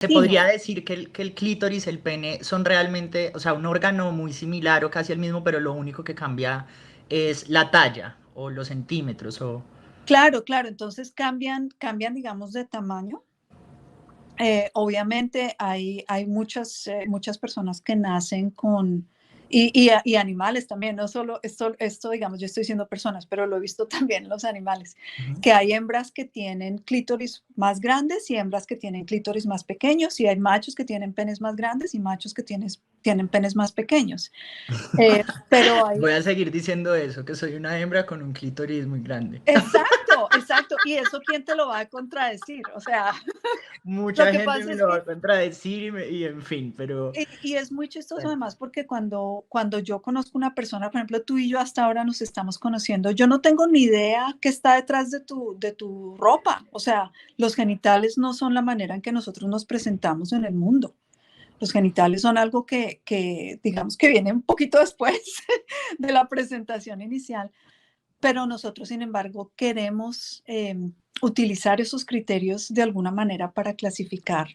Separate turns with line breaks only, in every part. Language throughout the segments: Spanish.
Se
Sí, no.
podría decir que el clítoris, el pene, son realmente, o sea, un órgano muy similar o casi el mismo, pero lo único que cambia es la talla o los centímetros o...
Claro, claro, entonces cambian, digamos, de tamaño. Obviamente hay muchas personas que nacen con, y animales también, no solo esto, digamos, yo estoy diciendo personas, pero lo he visto también en los animales,
Ujú.
que hay hembras que tienen clítoris más grandes y hembras que tienen clítoris más pequeños, y hay machos que tienen penes más grandes y machos que tienen penes más pequeños. Pero hay,
Voy a seguir diciendo eso, que soy una hembra con un clítoris muy grande.
exacto, exacto, y eso ¿quién te lo va a contradecir? O sea, lo
Mucha
que
gente
pasa
me
es
lo va
que
a contradecir y en fin, pero
y es muy chistoso
bueno,
además porque cuando yo conozco una persona, por ejemplo, tú y yo hasta ahora nos estamos conociendo, yo no tengo ni idea qué está detrás de tu ropa. O sea, los genitales no son la manera en que nosotros nos presentamos en el mundo. Los genitales son algo que digamos que viene un poquito después de la presentación inicial, pero nosotros, sin embargo, queremos utilizar esos criterios de alguna manera para clasificar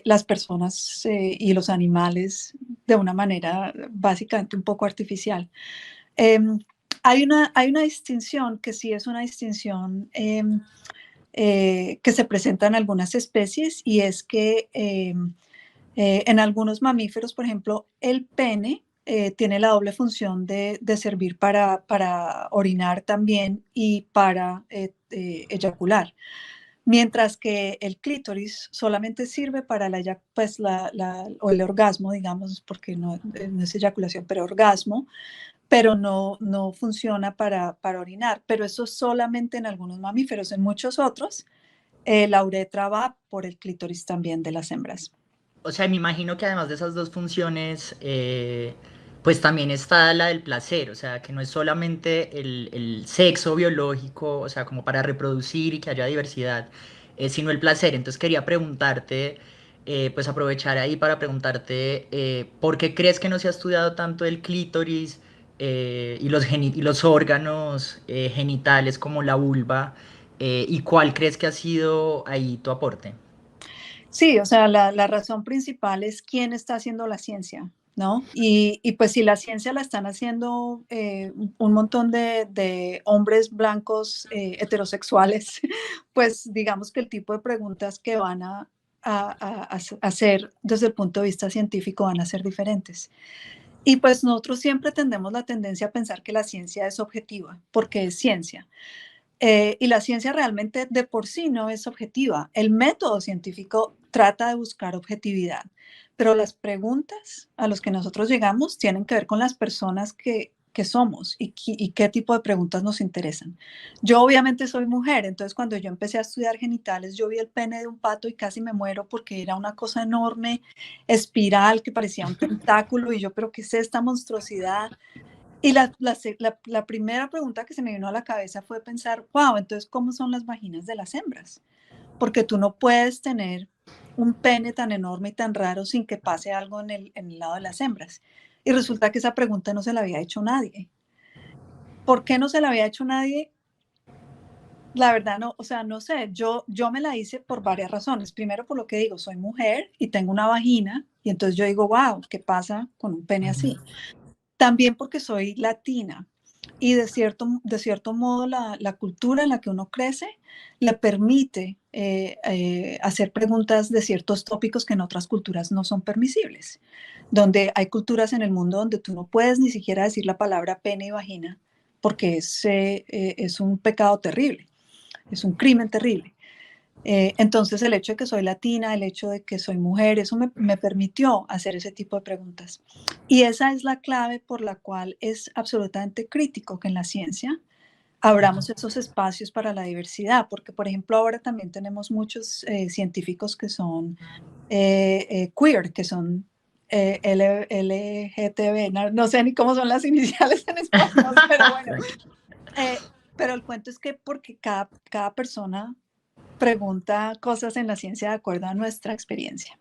las personas y los animales de una manera básicamente un poco artificial. Em, hay una distinción que sí es una distinción que se presenta en algunas especies, y es que en algunos mamíferos, por ejemplo, el pene tiene la doble función de servir para orinar también y para eyacular. Mientras que el clítoris solamente sirve para pues o el orgasmo, digamos, porque no es eyaculación, pero orgasmo, pero no funciona para orinar. Pero eso solamente en algunos mamíferos. En muchos otros, la uretra va por el clítoris también de las hembras.
o sea, me imagino que además de esas dos funciones, pues también está la del placer, o sea, que no es solamente el sexo biológico, o sea, como para reproducir y que haya diversidad, sino el placer. Entonces quería preguntarte, pues aprovechar ahí para preguntarte, ¿por qué crees que no se ha estudiado tanto el clítoris y los órganos genitales como la vulva? ¿Y cuál crees que ha sido ahí tu aporte?
Sí, o sea, la razón principal es quién está haciendo la ciencia, ¿no? Y pues si la ciencia la están haciendo un montón de hombres blancos heterosexuales, pues digamos que el tipo de preguntas que van a hacer desde el punto de vista científico van a ser diferentes. Y pues nosotros siempre tendemos la tendencia a pensar que la ciencia es objetiva, porque es ciencia. Y la ciencia realmente de por sí no es objetiva. El método científico trata de buscar objetividad, pero las preguntas a las que nosotros llegamos tienen que ver con las personas que somos y qué tipo de preguntas nos interesan. Yo obviamente soy mujer, entonces cuando yo empecé a estudiar genitales, yo vi el pene de un pato y casi me muero porque era una cosa enorme, espiral, que parecía un tentáculo, y yo, pero ¿qué es esta monstruosidad? Y la primera pregunta que se me vino a la cabeza fue pensar, wow, entonces, ¿cómo son las vaginas de las hembras? Porque tú no puedes tener un pene tan enorme y tan raro sin que pase algo en el lado de las hembras. Y resulta que esa pregunta no se la había hecho nadie. ¿Por qué no se la había hecho nadie? La verdad no, o sea, no sé, yo me la hice por varias razones. Primero, por lo que digo, soy mujer y tengo una vagina, y entonces yo digo, wow, ¿qué pasa con un pene
Ujú.
así? También porque soy latina, y de cierto modo la cultura en la que uno crece le permite hacer preguntas de ciertos tópicos que en otras culturas no son permisibles. Donde hay culturas en el mundo donde tú no puedes ni siquiera decir la palabra pene y vagina porque es un pecado terrible, es un crimen terrible. Entonces el hecho de que soy latina, el hecho de que soy mujer, eso me permitió hacer ese tipo de preguntas. Y esa es la clave por la cual es absolutamente crítico que en la ciencia abramos esos espacios para la diversidad, porque por ejemplo ahora también tenemos muchos científicos que son queer, que son LGTB, no sé ni cómo son las iniciales en español, pero bueno,
Tranqui.
pero el cuento es que porque cada persona pregunta cosas en la ciencia de acuerdo a nuestra experiencia.